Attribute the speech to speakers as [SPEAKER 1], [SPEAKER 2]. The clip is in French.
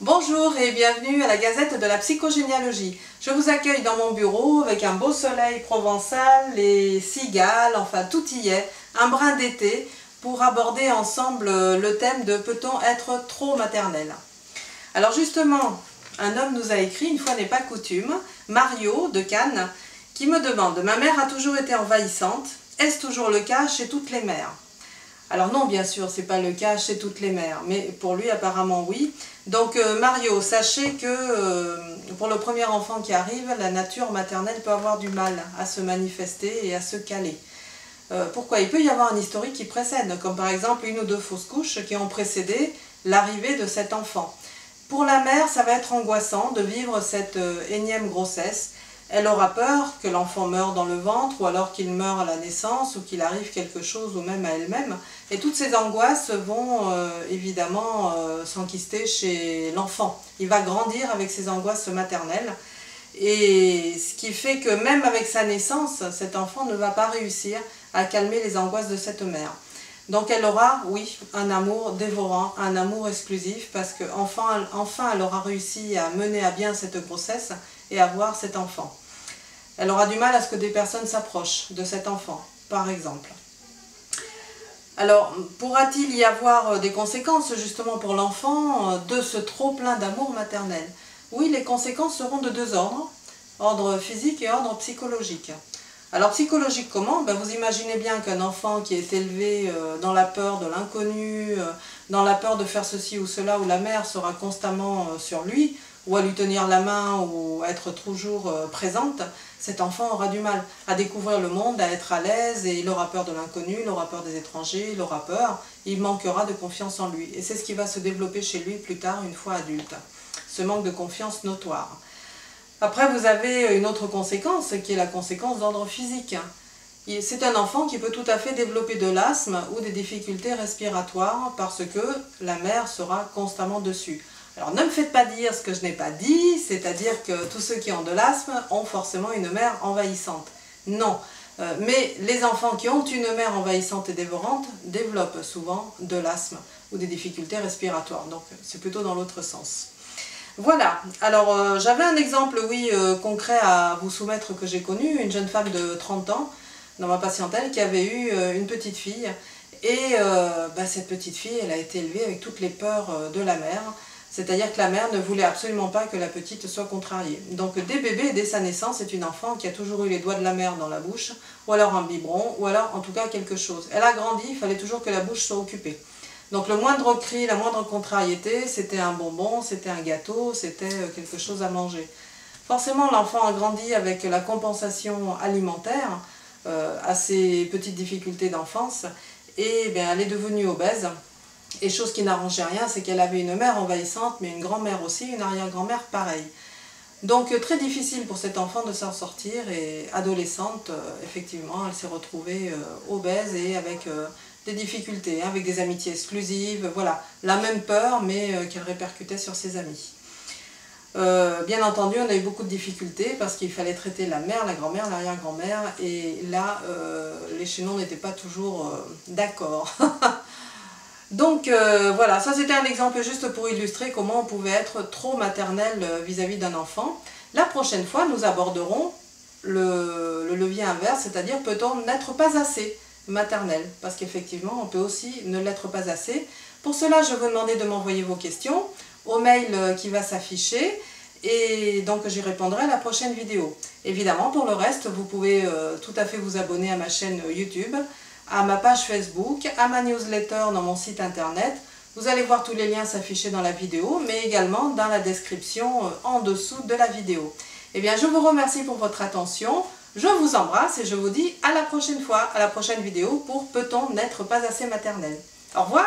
[SPEAKER 1] Bonjour et bienvenue à la Gazette de la psychogénéalogie. Je vous accueille dans mon bureau avec un beau soleil provençal, les cigales, enfin tout y est, un brin d'été pour aborder ensemble le thème de peut-on être trop maternel. Alors justement, un homme nous a écrit, une fois n'est pas coutume, Mario de Cannes, qui me demande « Ma mère a toujours été envahissante, est-ce toujours le cas chez toutes les mères ?» Alors non, bien sûr, ce n'est pas le cas chez toutes les mères, mais pour lui apparemment oui. Donc Mario, sachez que pour le premier enfant qui arrive, la nature maternelle peut avoir du mal à se manifester et à se caler. Pourquoi? Il peut y avoir un historique qui précède, comme par exemple une ou deux fausses couches qui ont précédé l'arrivée de cet enfant. Pour la mère, ça va être angoissant de vivre cette énième grossesse. Elle aura peur que l'enfant meure dans le ventre, ou alors qu'il meure à la naissance, ou qu'il arrive quelque chose, ou même à elle-même. Et toutes ces angoisses vont évidemment s'enquister chez l'enfant. Il va grandir avec ces angoisses maternelles. Et ce qui fait que même avec sa naissance, cet enfant ne va pas réussir à calmer les angoisses de cette mère. Donc elle aura, oui, un amour dévorant, un amour exclusif, parce qu'enfin elle aura réussi à mener à bien cette grossesse et avoir cet enfant. Elle aura du mal à ce que des personnes s'approchent de cet enfant, par exemple. Alors, pourra-t-il y avoir des conséquences justement pour l'enfant de ce trop-plein d'amour maternel? Oui, les conséquences seront de deux ordres, ordre physique et ordre psychologique. Alors psychologique comment? Vous imaginez bien qu'un enfant qui est élevé dans la peur de l'inconnu, dans la peur de faire ceci ou cela, où la mère sera constamment sur lui, ou à lui tenir la main, ou à être toujours présente, cet enfant aura du mal à découvrir le monde, à être à l'aise, et il aura peur de l'inconnu, il aura peur des étrangers, il aura peur, il manquera de confiance en lui. Et c'est ce qui va se développer chez lui plus tard, une fois adulte, ce manque de confiance notoire. Après, vous avez une autre conséquence, qui est la conséquence d'ordre physique. C'est un enfant qui peut tout à fait développer de l'asthme ou des difficultés respiratoires parce que la mère sera constamment dessus. Alors ne me faites pas dire ce que je n'ai pas dit, c'est-à-dire que tous ceux qui ont de l'asthme ont forcément une mère envahissante. Non, mais les enfants qui ont une mère envahissante et dévorante développent souvent de l'asthme ou des difficultés respiratoires. Donc c'est plutôt dans l'autre sens. Voilà, alors j'avais un exemple, oui, concret à vous soumettre que j'ai connu, une jeune femme de 30 ans dans ma patientèle qui avait eu une petite fille. Et cette petite fille, elle a été élevée avec toutes les peurs de la mère. C'est-à-dire que la mère ne voulait absolument pas que la petite soit contrariée. Donc dès bébé, dès sa naissance, c'est une enfant qui a toujours eu les doigts de la mère dans la bouche, ou alors un biberon, ou alors en tout cas quelque chose. Elle a grandi, il fallait toujours que la bouche soit occupée. Donc le moindre cri, la moindre contrariété, c'était un bonbon, c'était un gâteau, c'était quelque chose à manger. Forcément, l'enfant a grandi avec la compensation alimentaire à ses petites difficultés d'enfance, et elle est devenue obèse. Et chose qui n'arrangeait rien, c'est qu'elle avait une mère envahissante, mais une grand-mère aussi, une arrière-grand-mère pareille. Donc très difficile pour cet enfant de s'en sortir, et adolescente, effectivement, elle s'est retrouvée obèse et avec des difficultés, avec des amitiés exclusives, voilà, la même peur, mais qu'elle répercutait sur ses amis. Bien entendu, on a eu beaucoup de difficultés parce qu'il fallait traiter la mère, la grand-mère, l'arrière-grand-mère, et là, les chaînons n'étaient pas toujours d'accord. Donc voilà, ça c'était un exemple juste pour illustrer comment on pouvait être trop maternel vis-à-vis d'un enfant. La prochaine fois, nous aborderons le levier inverse, c'est-à-dire peut-on n'être pas assez maternel, parce qu'effectivement on peut aussi ne l'être pas assez. Pour cela, je vais vous demander de m'envoyer vos questions au mail qui va s'afficher, et donc j'y répondrai à la prochaine vidéo. Évidemment, pour le reste, vous pouvez tout à fait vous abonner à ma chaîne YouTube, à ma page Facebook, à ma newsletter dans mon site internet. Vous allez voir tous les liens s'afficher dans la vidéo, mais également dans la description en dessous de la vidéo. Eh bien, je vous remercie pour votre attention, je vous embrasse et je vous dis à la prochaine fois, à la prochaine vidéo pour Peut-on n'être pas assez maternel. Au revoir!